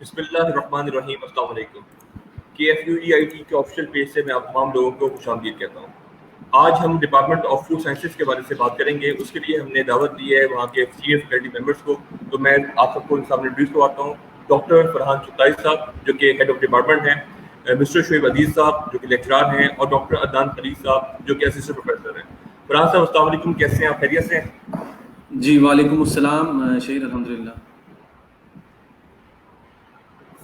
بسم اللہ الرحمن الرحیم. السلام علیکم. KFUEIT کے آفیشیل پیج سے میں آپ تمام لوگوں کو خوش آمدید کہتا ہوں. آج ہم ڈپارٹمنٹ آف فوڈ سائنسز کے بارے سے بات کریں گے. اس کے لیے ہم نے دعوت دی ہے وہاں کے سینئر فیکلٹی ممبرس کو. تو میں آپ سب کو ان سامنے انٹروڈیوس کرواتا ہوں. ڈاکٹر فرحان چغتائی صاحب جو کہ ہیڈ آف ڈپارٹمنٹ ہیں, مسٹر شعیب عزیز صاحب جو کہ لیکچرار ہیں, اور ڈاکٹر عدنان خلیل صاحب جو کہ اسسٹنٹ پروفیسر ہیں. فرحان صاحب السلام علیکم, کیسے ہیں آپ؟ خیریت سے ہیں؟ جی وعلیکم السلام شہید, الحمدللہ.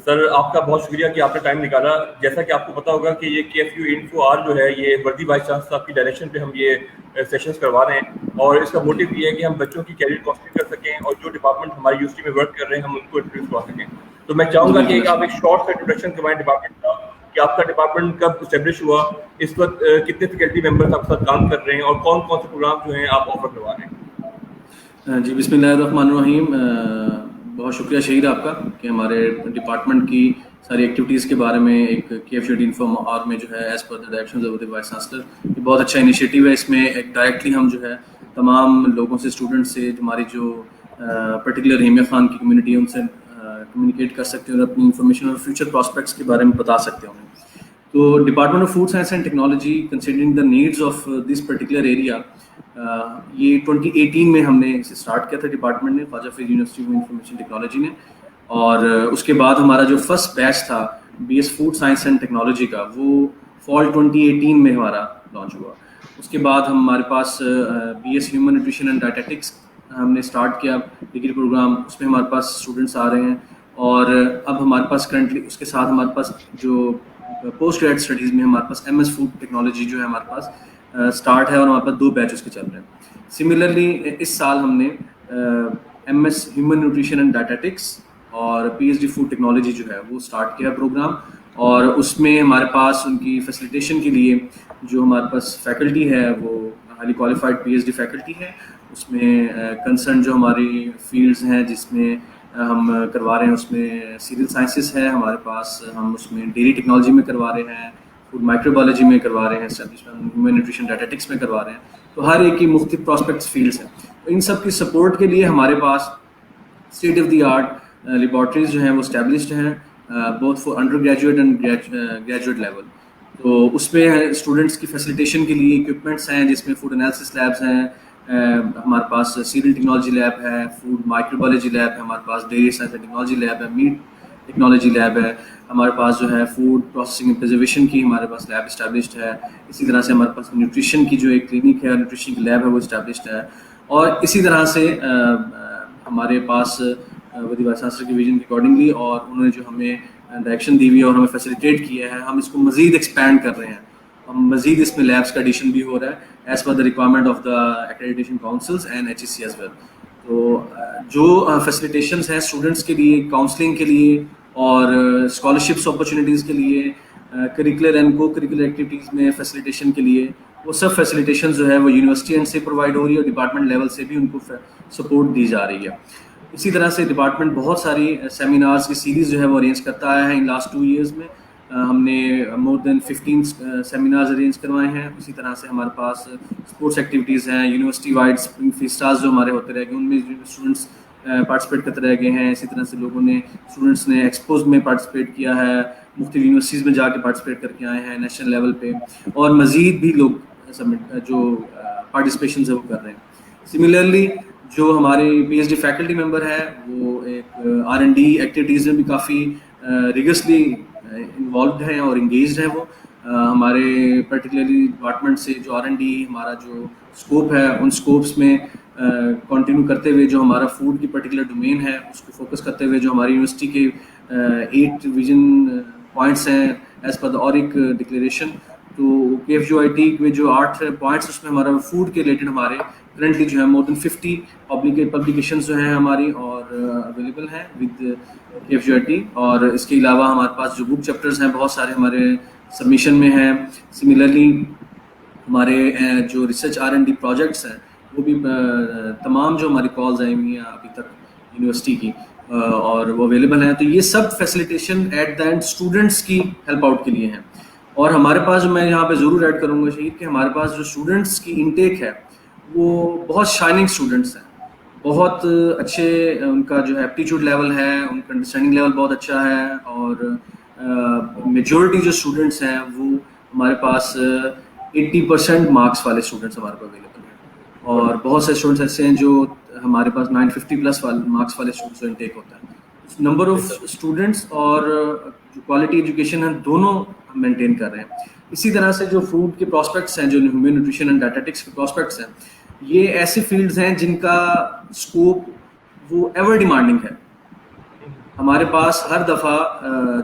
سر آپ کا بہت شکریہ کہ آپ نے ٹائم نکالا. جیسا کہ آپ کو پتا ہوگا کہ یہ KFU انفو آر جو ہے یہ وردی بھائی شاہ صاحب کی ڈائریکشن پہ ہم یہ سیشنز کروا رہے ہیں, اور اس کا موٹیو یہ ہے کہ ہم بچوں کی کیریئر کاؤنسلنگ کر سکیں اور جو ڈپارٹمنٹ ہماری یونیورسٹی میں ورک کر رہے ہیں ہم ان کو انٹروڈیوس کروا سکیں. تو میں چاہوں گا کہ آپ ایک شارٹ سا انٹروڈکشن کروائیں ڈپارٹمنٹ کا, کہ آپ کا ڈپارٹمنٹ کب اسٹیبلش ہوا, اس وقت کتنے فیکلٹی ممبرس آپ کے ساتھ کام کر رہے ہیں, اور کون کون سے پروگرام جو ہیں آپ آفر کروا رہے ہیں. جی بسم اللہ الرحمن الرحیم. بہت شکریہ شہید آپ کا کہ ہمارے ڈپارٹمنٹ کی ساری ایکٹیویٹیز کے بارے میں ایک KFU انفو آر میں جو ہے as per the direction of the vice chancellor یہ بہت اچھا انیشیٹو ہے. اس میں ایک ڈائریکٹلی ہم جو ہے تمام لوگوں سے, اسٹوڈنٹ سے, ہماری جو پرٹیکولر ہیمیہ خان کی کمیونٹی ہے ان سے کمیونیکیٹ کر سکتے ہیں اور اپنی انفارمیشن اور فیوچر پراسپیکٹس کے بارے میں بتا سکتے ہیں. تو department of food science and technology considering the needs of this particular area, یہ 2018 میں ہم نے اسے اسٹارٹ کیا تھا ڈپارٹمنٹ نے, Khwaja Farid university of information technology نے. اور اس کے بعد ہمارا جو فرسٹ بیچ تھا BS food science and technology کا وہ فال 2018 میں ہمارا لانچ ہوا. اس کے بعد ہمارے پاس BS human nutrition and dietetics ہم نے اسٹارٹ کیا ڈگری پروگرام. اس میں ہمارے پاس اسٹوڈنٹس آ رہے ہیں, اور اب ہمارے پاس کرنٹلی اس کے ساتھ ہمارے پاس جو پوسٹ گریجویٹ اسٹڈیز میں ہمارے پاس MS فوڈ ٹیکنالوجی جو ہے ہمارے پاس اسٹارٹ ہے, اور ہمارے پاس 2 بیچ اس کے چل رہے ہیں. سملرلی اس سال ہم نے MS human nutrition and dietetics اور PhD فوڈ ٹیکنالوجی جو ہے وہ اسٹارٹ کیا پروگرام, اور اس میں ہمارے پاس ان کی فیسیلیٹیشن کے لیے جو ہمارے پاس فیکلٹی ہے وہ ہائیلی کوالیفائڈ PhD فیکلٹی ہے. اس میں کنسرن جو ہماری فیلڈز ہیں جس میں ہم کروا رہے ہیں اس میں سیریل سائنسز ہے ہمارے پاس, ہم اس میں ڈیری ٹیکنالوجی میں کروا رہے ہیں, فوڈ مائکرو بایولوجی میں کروا رہے ہیں, ہیومن نیوٹریشن ڈائٹیٹکس میں کروا رہے ہیں. تو ہر ایک کی مختلف پراسپیکٹس فیلڈس ہیں. تو ان سب کی سپورٹ کے لیے ہمارے پاس state of the art laboratories جو ہیں وہ اسٹیبلشڈ ہیں both for undergraduate and graduate level. تو اس میں اسٹوڈنٹس کی فیسیلیٹیشن کے لیے اکوپمنٹس ہیں جس میں فوڈ انالیسس لیبس ہیں, ہمارے پاس سیریل ٹیکنالوجی لیب ہے, فوڈ مائکرو بایولوجی لیب ہے, ہمارے پاس ڈیری سائنس ٹیکنالوجی لیب ہے, میٹ ٹیکنالوجی لیب ہے, ہمارے پاس جو ہے فوڈ پروسیسنگ اینڈ پرزرویشن کی ہمارے پاس لیب اسٹیبلشڈ ہے. اسی طرح سے ہمارے پاس نیوٹریشن کی جو ایک کلینک ہے, نیوٹریشن کی لیب ہے وہ اسٹیبلشڈ ہے. اور اسی طرح سے ہمارے پاس ودی وائس چانسلر کی ویژن کے اکارڈنگلی اور انہوں نے جو ہمیں ڈائریکشن دی ہوئی ہے اور ہمیں فیسیلیٹیٹ کیا ہے, ہم اس کو مزید ایکسپینڈ کر رہے ہیں. ہم مزید اس میں لیبس کا ایڈیشن بھی ہو رہا ہے as per the requirement of the accreditation councils and HEC as well. تو جو فیسیلیٹیشنز ہیں اسٹوڈنٹس کے لیے, کاؤنسلنگ کے لیے اور اسکالرشپس اپرچونیٹیز کے لیے, کریکولر اینڈ کو کریکولر ایکٹیویٹیز میں فیسیلیٹیشن کے لیے, وہ سب فیسیلیٹیشن جو ہے وہ یونیورسٹی اینڈ سے پرووائڈ ہو رہی ہے اور ڈپارٹمنٹ لیول سے بھی ان کو سپورٹ دی جا رہی ہے. اسی طرح سے ڈپارٹمنٹ بہت ساری سیمینارز کی سیریز جو ہے وہ ارینج کرتا آیا ہے. ان لاسٹ 2 ایئرز میں ہم نے مور دین 15 سیمینارز ارینج کروائے ہیں. اسی طرح سے ہمارے پاس اسپورٹس ایکٹیویٹیز ہیں, یونیورسٹی وائڈ اسپرنگ فیسٹاز جو ہمارے ہوتے رہ گئے ان میں اسٹوڈنٹس پارٹیسپیٹ کرتے رہ گئے ہیں. اسی طرح سے لوگوں نے اسٹوڈنٹس نے ایکسپوز میں پارٹیسپیٹ کیا ہے, مختلف یونیورسٹیز میں جا کے پارٹیسپیٹ کر کے آئے ہیں نیشنل لیول پہ, اور مزید بھی لوگ جو پارٹیسپیشنز ہے وہ کر رہے ہیں. سملرلی جو ہمارے PhD فیکلٹی ممبر ہے وہ ایک R&D ایکٹیویٹیز میں بھی کافی ریگسلی انوالوڈ ہیں اور انگیجڈ ہیں. وہ ہمارے پرٹیکولرلی ڈپارٹمنٹ سے جو R&D ہمارا جو اسکوپ ہے ان اسکوپس میں کنٹینیو کرتے ہوئے جو ہمارا فوڈ کی پرٹیکولر ڈومین ہے اس کو فوکس کرتے ہوئے جو ہماری یونیورسٹی کے 8 ویژن پوائنٹس ہیں ایز پر دا اورک ڈکلیریشن. تو KFUIT کے جو 8 پوائنٹس اس میں ہمارا فوڈ کے ریلیٹڈ ہمارے کرنٹلی جو ہے مور دین 50 پبلیکیشنز جو ہیں ہماری اور اویلیبل ہیں ود KFUIT. اور اس کے علاوہ ہمارے پاس جو بک چیپٹرز ہیں بہت سارے ہمارے سبمیشن میں ہیں. سملرلی ہمارے جو ریسرچ R&D پروجیکٹس ہیں وہ بھی تمام جو ہماری کالز آئی ہوئی ہیں ابھی تک یونیورسٹی کی اور وہ اویلیبل ہیں. تو یہ سب facilitation at the end students کی ہیلپ آؤٹ کے لیے ہیں. اور ہمارے پاس جو میں یہاں پہ ضرور ایڈ کروں گا شہید کہ ہمارے پاس جو اسٹوڈنٹس کی انٹیک ہے وہ بہت شائننگ اسٹوڈنٹس ہیں, بہت اچھے ان کا جو ہے ایپٹیچیوڈ لیول ہے, ان کا انڈرسٹینڈنگ لیول بہت اچھا ہے, اور میجورٹی جو اسٹوڈنٹس ہیں وہ ہمارے پاس 80% مارکس والے اسٹوڈنٹس ہمارے پاس اویلیبل ہیں, اور بہت سے اسٹوڈنٹس ایسے ہیں جو ہمارے پاس 950+ مارکس والے اسٹوڈنٹس انٹیک ہوتا ہے. نمبر آف اسٹوڈنٹس اور جو کوالٹی ایجوکیشن ہے دونوں ہم مینٹین کر رہے ہیں. اسی طرح سے جو فوڈ کے پراسپیکٹس ہیں, جو ہیومن نیوٹریشن اینڈ ڈائٹیٹکس کے پراسپیکٹس ہیں, یہ ایسی فیلڈز ہیں جن کا اسکوپ وہ ایور ڈیمانڈنگ ہے. ہمارے پاس ہر دفعہ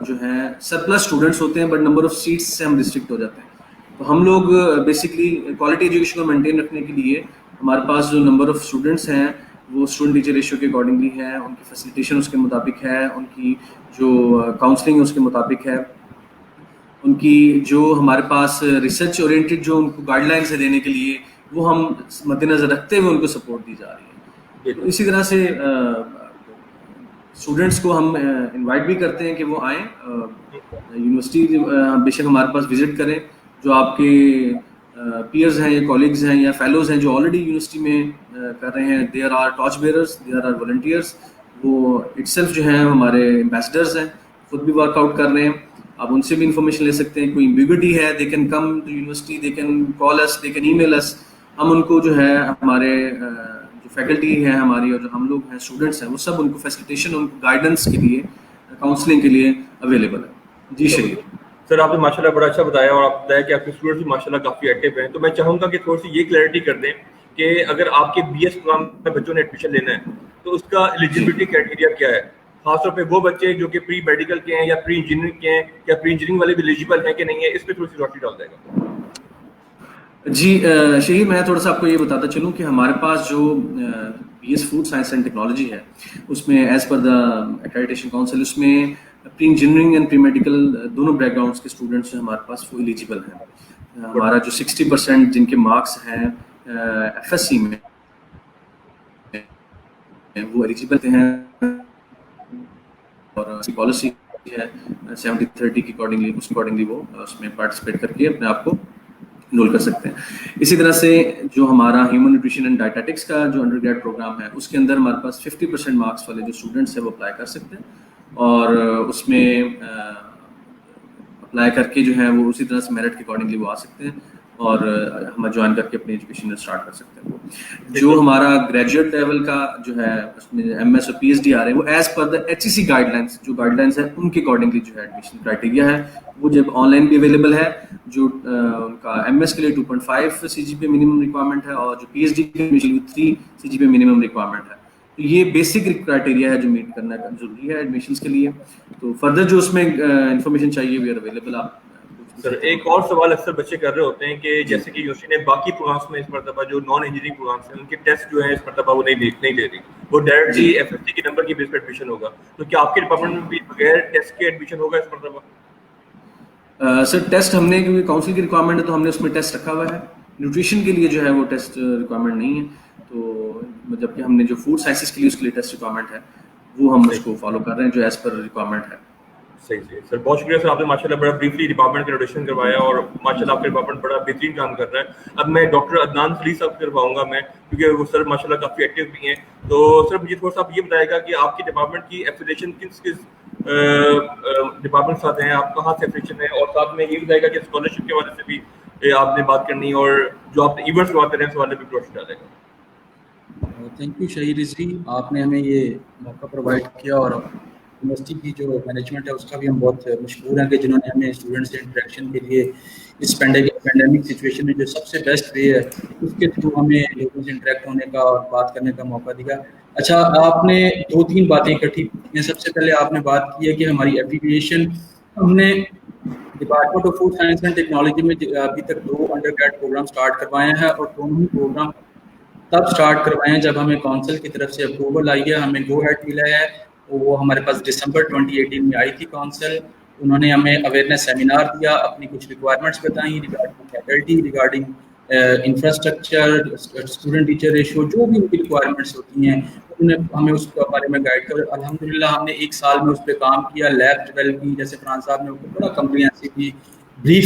جو ہے سرپلس اسٹوڈنٹس ہوتے ہیں, بٹ نمبر آف سیٹس سے ہم ریسٹرکٹ ہو جاتے ہیں. تو ہم لوگ بیسکلی کوالٹی ایجوکیشن کو مینٹین رکھنے کے لیے ہمارے پاس جو نمبر آف اسٹوڈنٹس ہیں وہ اسٹوڈنٹ ٹیچر ریشیو کے اکارڈنگلی ہے, ان کی فیسیلیٹیشن اس کے مطابق ہے, ان کی جو کاؤنسلنگ اس کے مطابق ہے, ان کی جو ہمارے پاس ریسرچ اورینٹیڈ جو ان کو گائیڈ لائنس ہے دینے کے لیے, وہ ہم مد نظر رکھتے ہوئے ان کو سپورٹ دی جا رہی ہے. تو اسی طرح سے اسٹوڈنٹس کو ہم انوائٹ بھی کرتے ہیں کہ وہ آئیں یونیورسٹی, بے شک ہمارے پاس وزٹ کریں. جو آپ کے پیئرز ہیں یا کولیگز ہیں یا فیلوز ہیں جو آلریڈی یونیورسٹی میں کر رہے ہیں, there are torch bearers, there are volunteers, وہ اٹ سیلف جو ہیں ہمارے ایمبیسڈرز ہیں, خود بھی ورک آؤٹ کر رہے ہیں. آپ ان سے بھی انفارمیشن لے سکتے ہیں. کوئی ایمبیگوٹی ہے, they can come to university, they can call us, they can email us. ہم ان کو جو ہے ہمارے جو فیکلٹی ہے ہماری اور جو ہم لوگ ہیں اسٹوڈنٹس ہیں, وہ سب ان کو فیسیلیٹیشن, ان کو گائیڈنس کے لیے, کاؤنسلنگ کے لیے اویلیبل ہے. جی شہید سر, آپ نے ماشاء اللہ بڑا اچھا بتایا, اور آپ بتایا کہ آپ کے اسٹوڈنٹس بھی ماشاء اللہ کافی ایکٹیو ہیں. تو میں چاہوں گا کہ تھوڑی سی یہ کلیئرٹی کر دیں کہ اگر آپ کے بی ایس پروگرام میں بچوں نے ایڈمیشن لینا ہے تو اس کا ایلیجیبلٹی کرائٹیریا کیا ہے, خاص طور پہ وہ بچے جو کہ پری میڈیکل کے ہیں یا پری انجینئرنگ کے ہیں, یا پری انجینئرنگ والے بھی ایلیجیبل ہیں کہ نہیں ہے, اس پہ تھوڑی سی روشنی ڈال دے گا. جی شہید, میں تھوڑا سا آپ کو یہ بتاتا چلوں کہ ہمارے پاس جو B S food science and technology ہے, اس میں as per the accreditation council, اس میں pre engineering and pre medical دونوں بیک گراؤنڈس کے اسٹوڈنٹس جو ہمارے پاس وہ ایلیجیبل ہیں. ہمارا جو 60% جن کے مارکس ہیں ایف ایس سی میں وہ ایلیجیبل ہیں, اور پالیسی ہے 70-30 کے اکارڈنگلی, اس اکارڈنگلی وہ اس میں پارٹیسپیٹ کر کے اپنے آپ کو انرول کر سکتے ہیں. اسی طرح سے جو ہمارا ہیومن نیوٹریشن اینڈ ڈائٹیٹکس کا جو انڈر گریڈ پروگرام ہے, اس کے اندر ہمارے پاس 50% مارکس والے جو اسٹوڈنٹس ہیں وہ اپلائی کر سکتے ہیں, اور اس میں اپلائی کر کے جو ہے وہ اسی طرح سے میرٹ کے اکارڈنگلی وہ آ سکتے ہیں, اور ہم جوائن کر کے اپنی ایجوکیشن اسٹارٹ کر سکتے ہیں. جو ہمارا گریجویٹ لیول کا جو ہے اس میں ایم ایس اور پی ایچ ڈی آ رہے ہیں, وہ ایز پر دا ایچ ای سی گائیڈ لائنس, جو گائیڈ لائنس ہیں ان کے اکارڈنگلی جو ہے ایڈمیشن کرائٹیریا ہے, وہ جب آن لائن بھی اویلیبل ہے. جو ان کا ایم ایس کے لیے 2.5 سی جی پی منیمم ریکوائرمنٹ ہے, اور جو پی ایچ ڈی کے لیے 3 سی جی پی منیمم ریکوائرمنٹ ہے. تو یہ بیسک کرائٹیریا ہے جو میٹ کرنا ضروری ہے ایڈمیشنس کے لیے. تو فردر جو اس میں انفارمیشن چاہیے وی آر اویلیبل. آپ سر, ایک اور سوال اکثر بچے کر رہے ہوتے ہیں کہ جیسے کہ یونیورسٹی نے باقی پروگرامس میں اس مرتبہ جو نان انجینئرنگ پروگرامس ہیں ان کے ٹیسٹ جو ہیں اس مرتبہ وہ نہیں لے رہی, وہ ڈائریکٹلی ایف ایس سی کے نمبر کی بیس پہ ایڈمیشن ہوگا. تو کیا آپ کے ڈپارٹمنٹ میں بھی بغیر ٹیسٹ کے ایڈمیشن ہوگا اس مرتبہ؟ سر ٹیسٹ ہم نے, کیونکہ کاؤنسل کی ریکوائرمنٹ ہے تو ہم نے اس میں ٹیسٹ رکھا ہوا ہے. نیوٹریشن کے لیے جو ہے وہ ٹیسٹ ریکوائرمنٹ نہیں ہے, تو جبکہ ہم نے جو فوڈ سائنسز کے لیے اس کے لیے ٹیسٹ ریکوائرمنٹ ہے وہ ہم اس کو فالو کر رہے ہیں جو ایز پر ریکوائرمنٹ ہے. صحیح سر, بہت شکریہ سر, آپ نے ماشاء اللہ بڑا بریفلی ڈپارٹمنٹ کا انٹروڈکشن کروایا, اور ماشاء اللہ آپ کا ڈپارٹمنٹ بڑا بہترین کام کر رہا ہے. اب میں ڈاکٹر عدنان خلیل صاحب سے کرواؤں گا میں, کیونکہ وہ سر ماشاء اللہ کافی ایکٹیو بھی ہیں. تو سر مجھے تھوڑا سا آپ یہ بتائے گا کہ آپ کے ڈپارٹمنٹ کی ایفیلیشن کس ڈپارٹمنٹ ساتھ ہیں, آپ کہاں سے ایفیلیشن ہے, اور ساتھ میں یہ بتائے گا کہ اسکالرشپ کے حوالے سے بھی آپ نے بات کرنی, اور جو آپ ایونٹس کرواتے ہیں اس حوالے بھی روشنی ڈالے گا. تھینک یو شہید رضوی, آپ نے ہمیں یہ موقع پرووائڈ کیا, اور یونیورسٹی کی جو مینجمنٹ ہے اس کا بھی ہم بہت مشکور ہیں کہ جنہوں نے ہمیں اسٹوڈنٹ سے انٹریکشن کے لیے اس پینڈیمک سچویشن میں جو سب سے بیسٹ وے ہے اس کے تھرو ہمیں لوگوں سے انٹریکٹ ہونے کا اور بات کرنے کا موقع دیا. اچھا, آپ نے 2-3 باتیں اکٹھی کی ہیں. سب سے پہلے آپ نے بات کی ہے کہ ہماری ایفیلیشن, ہم نے department of food science and technology میں ابھی تک 2 انڈر گریڈ پروگرام اسٹارٹ کروائے ہیں, اور دونوں ہی پروگرام تب اسٹارٹ کروائے ہیں جب ہمیں کونسل کی طرف سے اپروول آئی ہے, ہمیں گو ہیڈ ملا ہے. وہ ہمارے پاس دسمبر 2018 میں آئی تھی کونسل, انہوں نے ہمیں اویئرنیس سیمینار دیا, اپنی کچھ ریکوائرمنٹس بتائیں regarding faculty, regarding infrastructure, student teacher ratio, جو بھی ان کی ریکوائرمنٹس ہوتی ہیں انہوں نے ہمیں اس کے بارے میں گائڈ کر. الحمدللہ ہم نے 1 سال میں اس پہ کام کیا, لیب ڈیولپ کی, جیسے فرحان صاحب نے بڑا comprehensively brief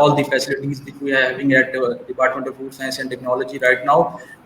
all the facilities which we are having at Department of Food Science and Technology right now.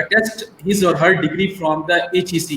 attest his or her degree from the HEC,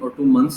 or 2 months,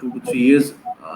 2 to 3 years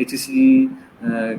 HEC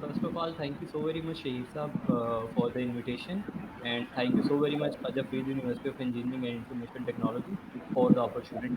First of all, thank you so very much, Shahid Saab, for the invitation, and thank you so very much, Farid University of Engineering and Information Technology, for the opportunity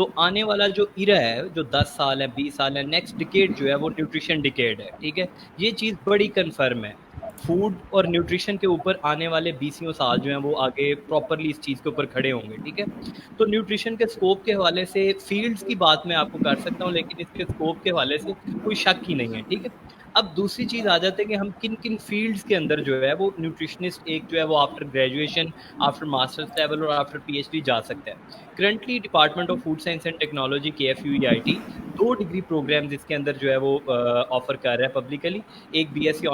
تو آنے والا جو ایرا ہے جو 10 سال ہے 20 سال ہے نیکسٹ ڈیکیڈ جو ہے وہ نیوٹریشن ڈیکیڈ ہے, ٹھیک ہے, یہ چیز بڑی کنفرم ہے. فوڈ اور نیوٹریشن کے اوپر آنے والے 20 سال جو ہیں وہ آگے پراپرلی اس چیز کے اوپر کھڑے ہوں گے, ٹھیک ہے. تو نیوٹریشن کے اسکوپ کے حوالے سے فیلڈز کی بات میں آپ کو کر سکتا ہوں, لیکن اس کے اسکوپ کے حوالے سے کوئی شک ہی نہیں ہے, ٹھیک ہے. اب دوسری چیز آ جاتے ہیں کہ ہم کن کن فیلڈز کے اندر جو ہے وہ نیوٹریشنسٹ ایک جو ہے وہ after graduation, after masters level اور آفٹر پی ایچ ڈی جا سکتا ہے. Currently department of food science and technology KFUEIT 2 degree programmes اس کے اندر جو ہے وہ آفر کر رہا ہے پبلکلی. ایک BSc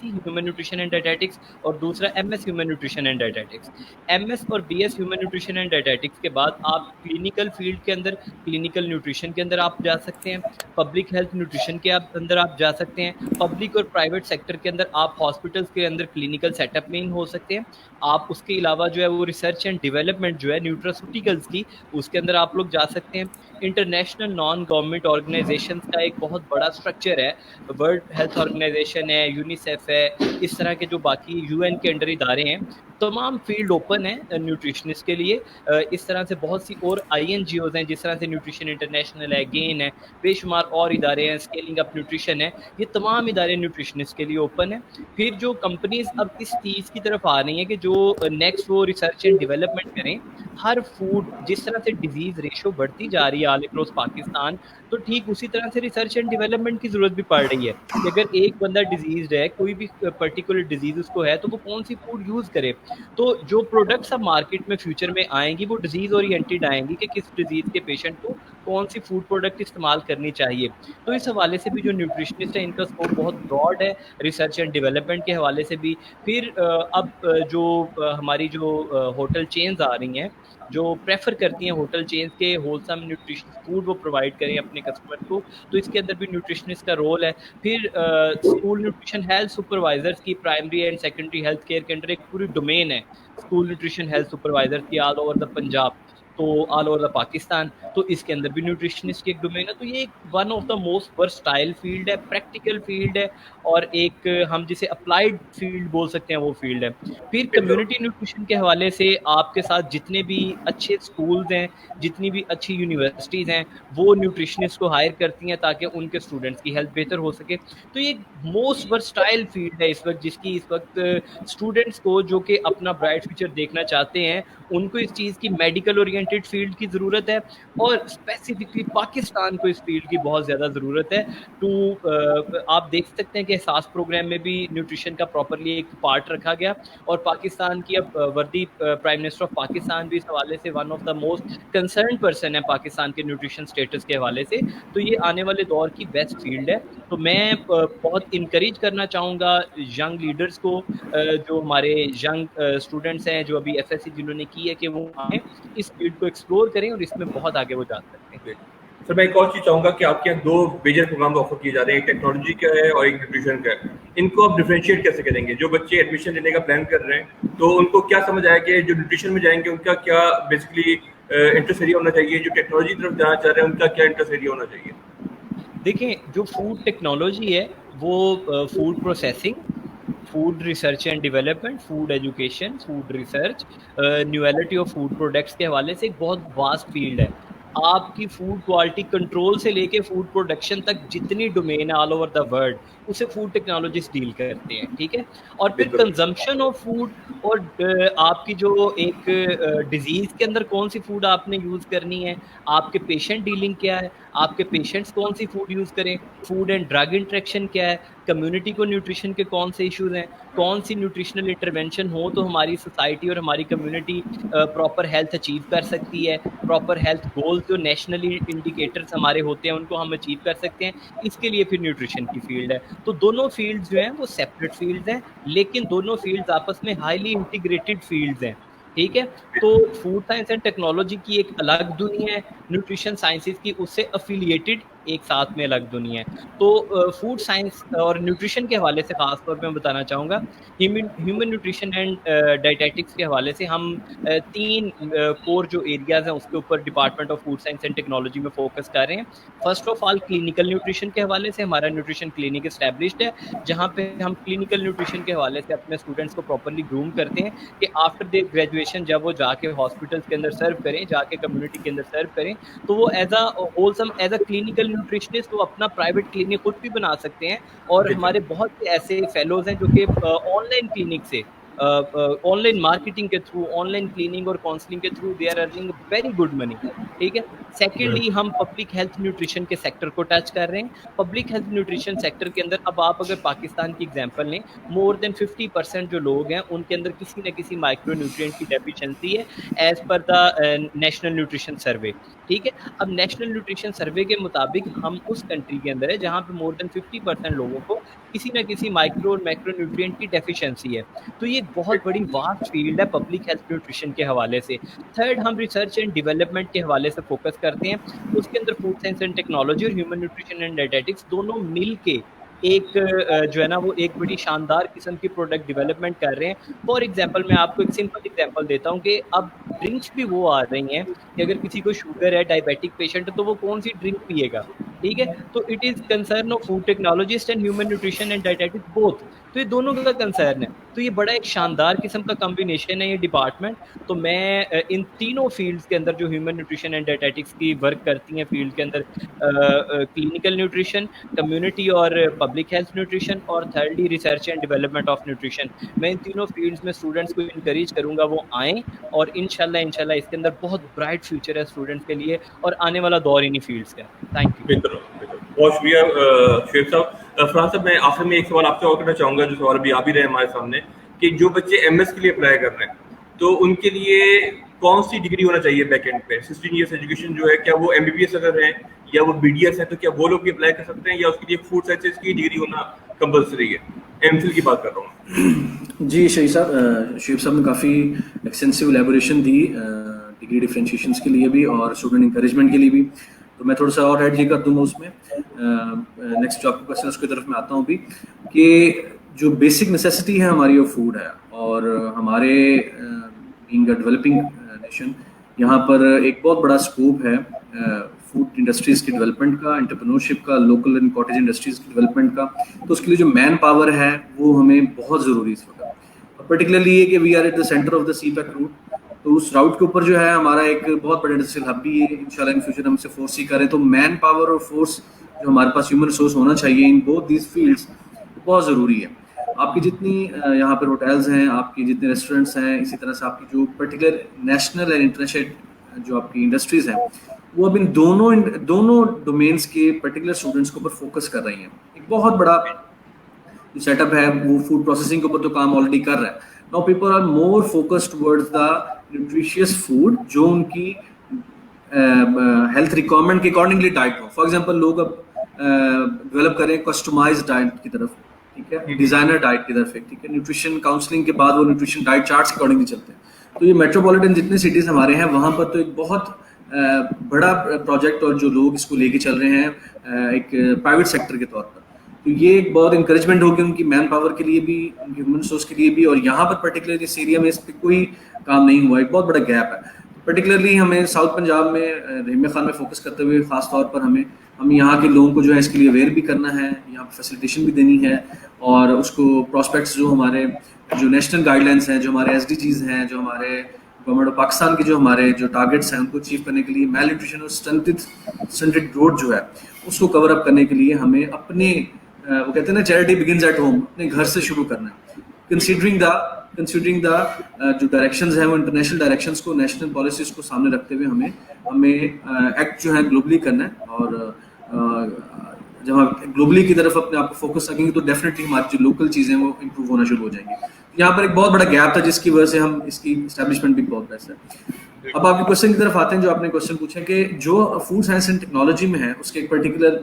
human nutrition and dietetics اور دوسرا MS human nutrition and dietetics. MS اور BS human nutrition and dietetics کے بعد آپ کلینکل فیلڈ کے اندر کلینکل نیوٹریشن کے اندر آپ جا سکتے ہیں, پبلک ہیلتھ نیوٹریشن کے اندر آپ جا سکتے ہیں, پبلک اور پرائیویٹ سیکٹر کے اندر آپ ہاسپٹلس کے اندر کلینکل سیٹ اپ میں ہو سکتے ہیں. آپ اس کے علاوہ جو ہے وہ ریسرچ اینڈ ڈیولپمنٹ جو ہے نیوٹراسیوٹیکلس کی, اس کے اندر آپ لوگ جا سکتے ہیں. انٹرنیشنل نان گورنمنٹ آرگنائزیشنز کا ایک بہت بڑا اسٹرکچر ہے, ورلڈ ہیلتھ آرگنائزیشن ہے, یونیسیف ہے, اس طرح کے جو باقی UN کے انڈر ادارے ہیں, تمام فیلڈ اوپن ہے نیوٹریشنسٹ کے لیے. اس طرح سے بہت سی اور INGOز ہیں جس طرح سے نیوٹریشن انٹرنیشنل ہے, گین ہے, بے شمار اور ادارے ہیں, اسکیلنگ اپ نیوٹریشن ہے, یہ تمام ادارے نیوٹریشنسٹ کے لیے اوپن ہیں. پھر جو کمپنیز اب اس چیز کی طرف آ رہی ہیں کہ جو نیکسٹ وہ ریسرچ اینڈ ڈیولپمنٹ کریں, ہر فوڈ جس طرح سے ڈیزیز ریشو بڑھتی جا رہی ہے آل اکراس پاکستان, تو ٹھیک اسی طرح سے ریسرچ اینڈ ڈیولپمنٹ کی ضرورت بھی پڑ رہی ہے کہ اگر ایک بندہ ڈیزیزڈ ہے, کوئی بھی پرٹیکولر ڈیزیز اس کو ہے, تو وہ کون سی فوڈ یوز کرے. تو جو پروڈکٹس اب مارکیٹ میں فیوچر میں آئیں گی وہ ڈیزیز اورینٹیڈ آئیں گی کہ کس ڈیزیز کے پیشنٹ کو کون سی فوڈ پروڈکٹ استعمال کرنی چاہیے. تو اس حوالے سے بھی جو نیوٹریشنسٹ ہیں ان کا اسکوپ بہت براڈ ہے ریسرچ اینڈ ڈیولپمنٹ کے حوالے سے بھی. پھر اب جو ہماری جو ہوٹل چینز آ رہی ہیں جو پریفر کرتی ہیں ہوٹل چینز کے ہولسم نیوٹریشن فوڈ وہ پرووائڈ کریں اپنے کسٹمر کو, تو اس کے اندر بھی نیوٹریشنسٹ کا رول ہے. پھر اسکول نیوٹریشن ہیلتھ سپروائزرز کی primary and secondary health care کے اندر ایک پوری ڈومین ہے اسکول نیوٹریشن ہیلتھ سپروائزر کی آل اوور دا پنجاب, تو آل اوور دا پاکستان, تو اس کے اندر بھی نیوٹریشنسٹ کی ایک ڈومین ہے. تو یہ ایک one of the most versatile field ہے, پریکٹیکل فیلڈ ہے, اور ایک ہم جسے اپلائیڈ فیلڈ بول سکتے ہیں وہ فیلڈ ہے. پھر کمیونٹی نیوٹریشن کے حوالے سے آپ کے ساتھ جتنے بھی اچھے اسکولز ہیں, جتنی بھی اچھی یونیورسٹیز ہیں, وہ نیوٹریشنسٹ کو ہائر کرتی ہیں تاکہ ان کے اسٹوڈنٹس کی ہیلتھ بہتر ہو سکے. تو یہ موسٹ ورسٹائل فیلڈ ہے اس وقت, جس کی اس وقت اسٹوڈنٹس کو جو کہ اپنا برائٹ فیوچر دیکھنا چاہتے ہیں ان کو اس چیز کی میڈیکل اورینٹیڈ فیلڈ کی ضرورت ہے, اور اسپیسیفکلی پاکستان کو اس فیلڈ کی بہت زیادہ ضرورت ہے. آپ دیکھ سکتے ہیں کہ احساس پروگرام میں بھی نیوٹریشن کا پراپرلی ایک پارٹ رکھا گیا, اور پاکستان کی اب وردی پرائم منسٹر آف پاکستان بھی اس حوالے سے one of the most concern person ہے پاکستان کے نیوٹریشن اسٹیٹس کے حوالے سے. تو یہ آنے والے دور کی بیسٹ فیلڈ ہے. تو میں بہت انکریج کرنا چاہوں گا ینگ لیڈرز کو, جو ہمارے ینگ اسٹوڈنٹس ہیں جو ابھی FSC جنہوں نے کی ہے, کہ وہ آئیں اس فیلڈ کو ایکسپلور کریں اور اس میں بہت آگے وہ جا سکتے ہیں. سر میں ایک اور چیز چاہوں گا کہ آپ کے یہاں 2 میجر پروگرام آفر کیے جا رہے ہیں, ایک ٹیکنالوجی کا ہے اور ایک نیوٹریشن کا ہے. ان کو آپ ڈیفرینشیٹ کیسے کریں گے؟ جو بچے ایڈمیشن لینے کا پلان کر رہے ہیں تو ان کو کیا سمجھ آیا کہ جو نیوٹریشن میں جائیں گے ان کا کیا بیسکلی انٹرسٹ ایریا ہونا چاہیے, جو ٹیکنالوجی کی طرف جانا چاہ رہے ہیں ان کا کیا انٹرسٹ ایریا ہونا چاہیے؟ دیکھیں, جو فوڈ ٹیکنالوجی ہے وہ food processing, food research and development, food education, food research, novelty of food products کے حوالے سے ایک بہت واسٹ فیلڈ ہے. آپ کی فوڈ کوالٹی کنٹرول سے لے کے فوڈ پروڈکشن تک جتنی ڈومین ہے آل اوور دا ورلڈ, اسے فوڈ ٹیکنالوجسٹ ڈیل کرتے ہیں, ٹھیک ہے. اور پھر کنزمپشن آف فوڈ, اور آپ کی جو ایک ڈیزیز کے اندر کون سی فوڈ آپ نے یوز کرنی ہے, آپ کے پیشنٹ ڈیلنگ کیا ہے, آپ کے پیشنٹس کون سی فوڈ یوز کریں, فوڈ اینڈ ڈرگ انٹریکشن کیا ہے, کمیونٹی کو نیوٹریشن کے کون سے ایشوز ہیں, کون سی نیوٹریشنل انٹرونشن ہو تو ہماری سوسائٹی اور ہماری کمیونٹی پراپر ہیلتھ اچیو کر سکتی ہے, پراپر ہیلتھ گولز جو نیشنلی انڈیکیٹرز ہمارے ہوتے ہیں ان کو ہم اچیو کر سکتے ہیں. اس کے لیے پھر نیوٹریشن کی فیلڈ ہے. تو دونوں فیلڈز جو ہیں وہ سیپریٹ فیلڈز ہیں, لیکن دونوں فیلڈز آپس میں ہائیلی انٹیگریٹڈ فیلڈز ہیں, ٹھیک ہے. تو فوڈ سائنس اینڈ ٹیکنالوجی کی ایک الگ دنیا ہے, نیوٹریشن سائنسز کی اس سے افیلیٹڈ ایک ساتھ میں الگ دنیا ہے. تو فوڈ سائنس اور نیوٹریشن کے حوالے سے خاص طور پہ میں بتانا چاہوں گا, ہیومن نیوٹریشن اینڈ ڈائٹیٹکس کے حوالے سے ہم 3 کور جو ایریاز ہیں اس کے اوپر department of food science and technology میں فوکس کر رہے ہیں. First of all clinical nutrition کے حوالے سے ہمارا نیوٹریشن کلینک اسٹیبلشڈ ہے, جہاں پہ ہم کلینکل نیوٹریشن کے حوالے سے اپنے اسٹوڈنٹس کو پراپرلی گروم کرتے ہیں کہ آفٹر دیر گریجویشن جب وہ جا کے ہاسپٹلس کے اندر سرو کریں, جا کے کمیونٹی کے اندر سرو کریں, تو وہ ایز اے کلینکل نیوٹریشنسٹ وہ اپنا پرائیویٹ کلینک خود بھی بنا سکتے ہیں. اور ہمارے بہت سے ایسے فیلوز ہیں جو کہ آن لائن کلینک سے, آن لائن مارکیٹنگ کے تھرو, آن لائن کلیننگ اور کاؤنسلنگ کے through they are earning very good money. ٹھیک ہے. سیکنڈلی ہم پبلک ہیلتھ نیوٹریشن کے سیکٹر کو ٹچ کر رہے ہیں. پبلک ہیلتھ نیوٹریشن سیکٹر کے اندر اب آپ اگر پاکستان کی ایگزامپل لیں, مور دین 50% جو لوگ ہیں ان کے اندر کسی نہ کسی مائکرو نیوٹرینٹ کی ڈیفیشنسی ہے ایز پر دا نیشنل نیوٹریشن سروے. ٹھیک ہے. اب نیشنل نیوٹریشن سروے کے مطابق ہم اس کنٹری کے اندر ہے جہاں پہ مور دین 50% لوگوں کو کسی نہ کسی مائکرو اور میکرو نیوٹرینٹ کی ڈیفیشنسی ہے. تو یہ بہت بڑی واسٹ فیلڈ ہے پبلک ہیلتھ نیوٹریشن کے حوالے سے. تھرڈ, ہم ریسرچ اینڈ ڈیولپمنٹ کے حوالے سے فوکس کرتے ہیں. اس کے اندر فوڈ سائنس اینڈ ٹیکنالوجی اور ہیومن نیوٹریشن اینڈ ڈائٹیٹکس دونوں مل کے ایک جو ہے نا وہ ایک بڑی شاندار قسم کی پروڈکٹ ڈیولپمنٹ کر رہے ہیں. فار ایگزامپل میں آپ کو ایک سمپل ایگزامپل دیتا ہوں کہ اب ڈرنکس بھی وہ آ رہی ہیں کہ اگر کسی کو شوگر ہے, ڈائبیٹک پیشنٹ ہے, تو وہ کون سی ڈرنک پیے گا. ٹھیک ہے. تو it is concern of food technologist and human nutrition and dietetics both. تو یہ دونوں کا کنسرن ہے. تو یہ بڑا ایک شاندار قسم کا کمبینیشن ہے یہ ڈپارٹمنٹ. تو میں ان تینوں فیلڈز کے اندر جو ہیومن نیوٹریشن اینڈ ڈائٹیٹکس کی ورک کرتی ہیں فیلڈ کے اندر, کلینکل نیوٹریشن, کمیونٹی اور پبلک ہیلتھ نیوٹریشن, اور thirdly research and development of nutrition, میں ان تینوں فیلڈز میں اسٹوڈنٹس کو انکریج کروں گا وہ آئیں, اور انشاءاللہ اس کے اندر بہت برائٹ فیوچر ہے اسٹوڈنٹس کے لیے, اور آنے والا دور انہی فیلڈز کا. Thank you. بہت شکریہ شعیب صاحب. فرحان صاحب, میں آخر میں ایک سوال آپ سے اور کرنا چاہوں گا, جو سوال ابھی آ بھی رہے ہیں ہمارے سامنے, کہ جو بچے ایم ایس کے لیے اپلائی کر رہے ہیں تو ان کے لیے کون سی ڈگری ہونا چاہیے بیک اینڈ پہ؟ 16 ایئرس ایجوکیشن جو ہے, کیا وہ ایم بی بی ایس اگر ہیں یا وہ بی ڈی ایس ہیں تو کیا وہ لوگ بھی اپلائی کر سکتے ہیں, یا اس کے لیے فوڈ سائنسز کی ڈگری ہونا کمپلسری ہے؟ ایم فل کی بات کر رہا ہوں. جی شہید صاحب, شعیب صاحب نے کافی ایکسٹینسو ایلیبوریشن دی ڈگری ڈفرینشیشنس کے لیے بھی اور اسٹوڈنٹ انکریجمنٹ کے لیے بھی. تو میں تھوڑا سا اور ایڈ یہ کر دوں گا اس میں. نیکسٹ جو آپ کو کوشچن اس کی طرف میں آتا ہوں ابھی, کہ جو بیسک نیسیسٹی ہے ہماری وہ فوڈ ہے, اور ہمارے بینگ اے ڈیولپنگ نیشن یہاں پر ایک بہت بڑا اسکوپ ہے فوڈ انڈسٹریز کی ڈیولپمنٹ کا, انٹرپرینورشپ کا, لوکل اینڈ کاٹیج انڈسٹریز کی ڈیولپمنٹ کا. تو اس کے لیے جو مین پاور ہے وہ ہمیں بہت ضروری ہے اس وقت, اور پرٹیکولرلی یہ کہ we are at the centre of the CPEC route. تو اس راؤٹ کے اوپر جو ہے ہمارا ایک بہت بڑا انڈسٹریل ہب بھی ہے, انشاءاللہ ان فیوچر ہم سے فورس ہی کریں. تو مین پاور اور فورس جو ہمارے پاس ہیومن ریسورس ہونا چاہیے ان بوتھ دیز فیلڈس بہت ضروری ہے. آپ کی جتنی یہاں پر ہوٹلز ہیں, آپ کی جتنے ریسٹورینٹس ہیں, اسی طرح سے آپ کی جو پرٹیکولر نیشنل اینڈ انٹرنیشنل جو آپ کی انڈسٹریز ہیں, وہ اب ان دونوں ڈومینس کے پرٹیکولر اسٹوڈنٹس کے اوپر فوکس کر رہی ہیں. ایک بہت بڑا جو سیٹ اپ ہے وہ فوڈ پروسیسنگ کے اوپر تو کام آلریڈی کر رہا ہے. Now people are more focused towards the nutritious food جو ان کی ہیلتھ ریکوائرمنٹ کے اکارڈنگلی ڈائٹ ہو. فار ایگزامپل لوگ اب ڈیولپ کریں کسٹمائز ڈائٹ کی طرف, ٹھیک ہے, ڈیزائنر ڈائٹ کی طرف, ٹھیک ہے. نیوٹریشن کاؤنسلنگ کے بعد وہ نیوٹریشن ڈائٹ چارٹس کے اکارڈنگلی چلتے ہیں. تو یہ میٹروپولیٹن جتنے سٹیز ہمارے ہیں وہاں پر تو ایک بہت بڑا پروجیکٹ, اور جو لوگ اس کو لے کے چل رہے ہیں ایک پرائیویٹ سیکٹر کے طور پر, تو یہ ایک بہت انکریجمنٹ ہوگی ان کی مین پاور کے لیے بھی, ان کی ہیومن ریسورس کے لیے بھی. اور یہاں پر پرٹیکولرلی اس ایریا میں اس پہ کوئی کام نہیں ہوا, ایک بہت بڑا گیپ ہے. پرٹیکولرلی ہمیں ساؤتھ پنجاب میں رحیم خان میں فوکس کرتے ہوئے خاص طور پر ہم یہاں کے لوگوں کو جو ہے اس کے لیے اویئر بھی کرنا ہے, یہاں پہ فیسیلیٹیشن بھی دینی ہے, اور اس کو پراسپیکٹس جو ہمارے جو نیشنل گائیڈ لائنس ہیں, جو ہمارے ایس ڈی جیز ہیں, جو ہمارے گورنمنٹ آف پاکستان کے جو ہمارے جو ٹارگیٹس ہیں ان کو اچیو کرنے کے لیے میل نیوٹریشن اور سٹنٹڈ گروتھ جو ہے اس کو کور اپ کرنے کے لیے ہمیں اپنے وہ کہتے ہیں نا چیریٹی بگنز ایٹ ہوم, اپنے گھر سے شروع کرنا ہے. کنسیڈرنگ دا جو ڈائریکشنز ہیں وہ انٹرنیشنل ڈائریکشنز کو, نیشنل پالیسیز کو سامنے رکھتے ہوئے ہمیں ایکٹ جو ہے گلوبلی کرنا ہے. اور جب ہم گلوبلی کی طرف اپنے آپ کو فوکس رکھیں گے تو ڈیفینیٹلی ہماری جو لوکل چیزیں وہ امپروو ہونا شروع ہو جائیں گی. یہاں پر ایک بہت بڑا گیپ تھا جس کی وجہ سے ہم اس کی اسٹیبلشمنٹ بھی بہت بیسٹ ہے. اب آپ کے کوشچن کی طرف آتے ہیں جو آپ نے کوشچن پوچھا کہ جو فوڈ سائنس اینڈ ٹیکنالوجی میں ہے اس کے ایک پرٹیکولر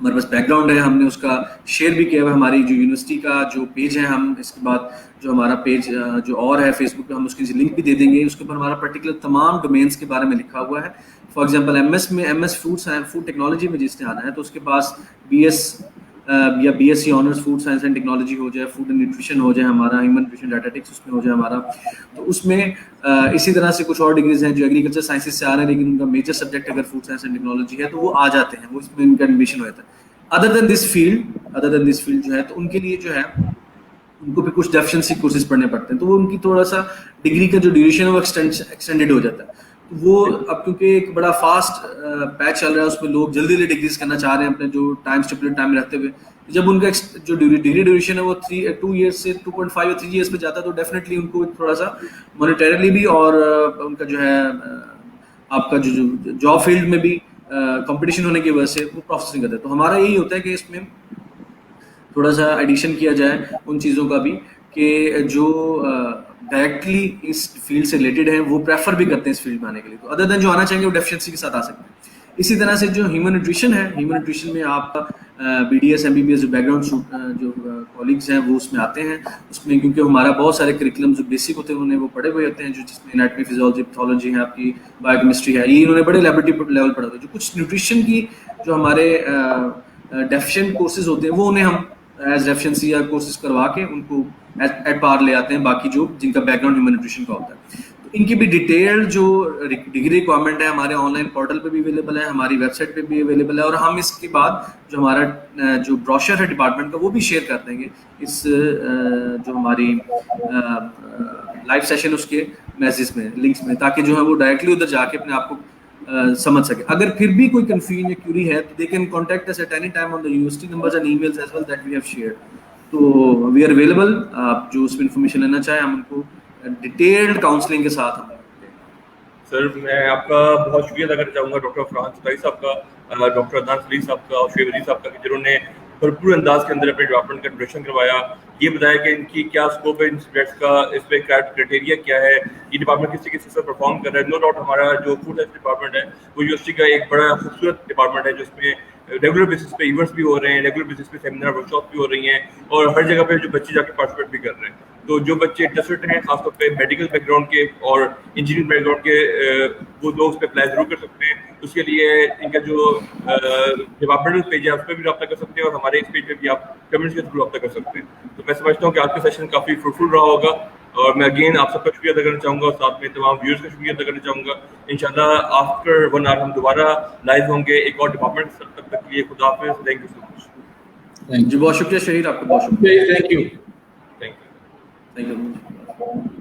ہمارے پاس بیک گراؤنڈ ہے, ہم نے اس کا شیئر بھی کیا ہوا. ہماری جو یونیورسٹی کا جو پیج ہے, ہم اس کے بعد جو ہمارا پیج جو اور ہے فیس بک پہ, ہم اس کی لنک بھی دے دیں گے. اس کے اوپر ہمارا پرٹیکولر تمام ڈومینس کے بارے میں لکھا ہوا ہے. For example M S food technology میں جس نے آنا ہے تو اس کے پاس بی ایس یا B S C honours food science and technology ہو جائے, فوڈ اینڈ نیوٹریشن ہو جائے ہمارا, ہیومن نیوٹریشن ڈائٹیٹکس اس میں ہو جائے ہمارا. تو اس میں اسی طرح سے کچھ اور ڈگریز ہیں جو ایگریکلچر سائنسز سے آ رہے ہیں لیکن ان کا میجر سبجیکٹ اگر فوڈ سائنس اینڈ ٹیکنالوجی ہے تو وہ آ جاتے ہیں, وہ اس میں ان کا ایڈمیشن ہو جاتا ہے. ادر دین دس فیلڈ جو ہے تو ان کے لیے جو ہے ان کو بھی کچھ ڈیفیشنسی کورسز پڑھنے پڑتے ہیں, تو وہ ان کی تھوڑا سا ڈگری کا جو ڈیوریشن ہے وہ ایکسٹینڈیڈ ہو جاتا ہے. وہ اب کیونکہ ایک بڑا فاسٹ پیچ چل رہا ہے, اس میں لوگ جلدی جلدی ڈگریز کرنا چاہ رہے ہیں اپنے جو اسٹیپولیٹ ٹائم رہتے ہوئے. جب ان کا جو ڈگری ڈیوریشن ہے وہ 2 ایئرس سے 2.5 یا 3 ایئرس پہ جاتا ہے تو ڈیفینیٹلی ان کو تھوڑا سا مانیٹریلی بھی اور ان کا جو ہے آپ کا جو جاب فیلڈ میں بھی کمپٹیشن ہونے کی وجہ سے وہ پروسیسنگ کرتے ہیں. تو ہمارا یہی ہوتا ہے کہ اس میں تھوڑا سا ایڈیشن کیا جائے ان چیزوں کا بھی کہ جو ڈائریکٹلی اس فیلڈ سے ریلیٹڈ ہیں وہ پریفر بھی کرتے ہیں اس فیلڈ میں آنے کے لیے. تو ادر دین جو آنا چاہیں گے وہ ڈیفیشنسی کے ساتھ آ سکتے ہیں. اسی طرح سے جو ہیومن نیوٹریشن ہے, ہیومن نیوٹریشن میں آپ کا B D S M B B S جو بیک گراؤنڈ جو کالیگس ہیں وہ اس میں آتے ہیں. اس میں کیونکہ ہمارا بہت سارے کریکولم جو بیسک ہوتے ہیں انہوں نے وہ پڑھے ہوئے ہوتے ہیں, جو جس میں انیٹمی فزیولوجی پیتھولوجی ہے, آپ کی بایو کیمسٹری ہے, یہ انہوں نے بڑے لیبورٹری لیول پڑھا ہوئے. جو کچھ نیوٹریشن کی جو ہمارے ڈیفیشینٹ کورسز ہوتے ہیں وہ انہیں ہم ایز ڈیفیشنسی یا کورسز کروا کے ان کو ایٹ پار لے آتے ہیں باقی جو جن کا بیک گراؤنڈ ہیومن نیوٹریشن کا ہوتا ہے. تو ان کی بھی ڈیٹیل جو ڈگری ریکوائرمنٹ ہے ہمارے آن لائن پورٹل پہ بھی اویلیبل ہے, ہماری ویب سائٹ پہ بھی اویلیبل ہے, اور ہم اس کے بعد جو ہمارا جو بروشر ہے ڈپارٹمنٹ کا وہ بھی شیئر کر دیں گے اس جو ہماری لائیو سیشن اس کے میسیج میں لنکس میں, تاکہ جو ہے وہ ڈائریکٹلی ادھر جا کے اپنے آپ کو سمجھ سکے. اگر پھر بھی کوئی کنفیوژن یا کیوری ہے تو they can contact us at any time on the university numbers and emails as well that we have shared. تو وی آر اویلیبل, آپ جو اس میں انفارمیشن لینا چاہیں ہم ان کو ڈیٹیلڈ کاؤنسلنگ کے ساتھ ہم. سر میں آپ کا بہت شکریہ ادا کرنا چاہوں گا ڈاکٹر فرحان ستائی صاحب کا, ڈاکٹر عدنان سلیح صاحب کا اور شعیب علی صاحب کا, کہ جنہوں نے بھرپور انداز کے اندر اپنے ڈپارٹمنٹ کا انٹروڈکشن کروایا, یہ بتایا کہ ان کی کیا اسکوپ ہے ان سبجیکٹس کا, اس پہ کرائٹیریا کیا ہے, یہ ڈپارٹمنٹ کس طریقے سے پرفارم کر رہا ہے. نو ڈاؤٹ ہمارا جو فوڈ سائنس ڈپارٹمنٹ ہے وہ یونیورسٹی کا ایک بڑا خوبصورت ڈپارٹمنٹ ہے, جس میں ریگولر بیسس پہ ایونٹس بھی ہو رہے ہیں, ریگولر بیسس پہ سیمینار ورک شاپ بھی ہو رہی ہیں, اور ہر جگہ پہ جو بچے جا کے پارٹیسپیٹ بھی کر رہے ہیں. تو جو بچے انٹرسٹڈ ہیں خاص طور پہ میڈیکل بیک گراؤنڈ کے اور انجینئرنگ بیک گراؤنڈ کے, وہ لوگ اس پہ اپلائی ضرور کر سکتے ہیں. اس کے لیے ان کا جو ڈپارٹمنٹل پیج ہے اس پہ بھی رابطہ کر سکتے ہیں, اور ہمارے اس پیج پہ بھی آپ کمنٹس کے تھرو رابطہ کر سکتے ہیں. تو میں سمجھتا ہوں کہ آج کا سیشن کافی فروٹفل رہا ہوگا, اور میں اگین آپ سب کا شکریہ ادا کرنا چاہوں گا, اور ساتھ میں تمام ویورز کا شکریہ ادا کرنا چاہوں گا. انشاءاللہ آفٹر 1 hour ہم دوبارہ لائیو ہوں گے ایک اور ڈپارٹمنٹ. تب تک کے لیے خدا حافظ. تھینک یو سو مچ. جی بہت شکریہ شہید, آپ کا بہت شکریہ. Thank you. Thank you. Thank you.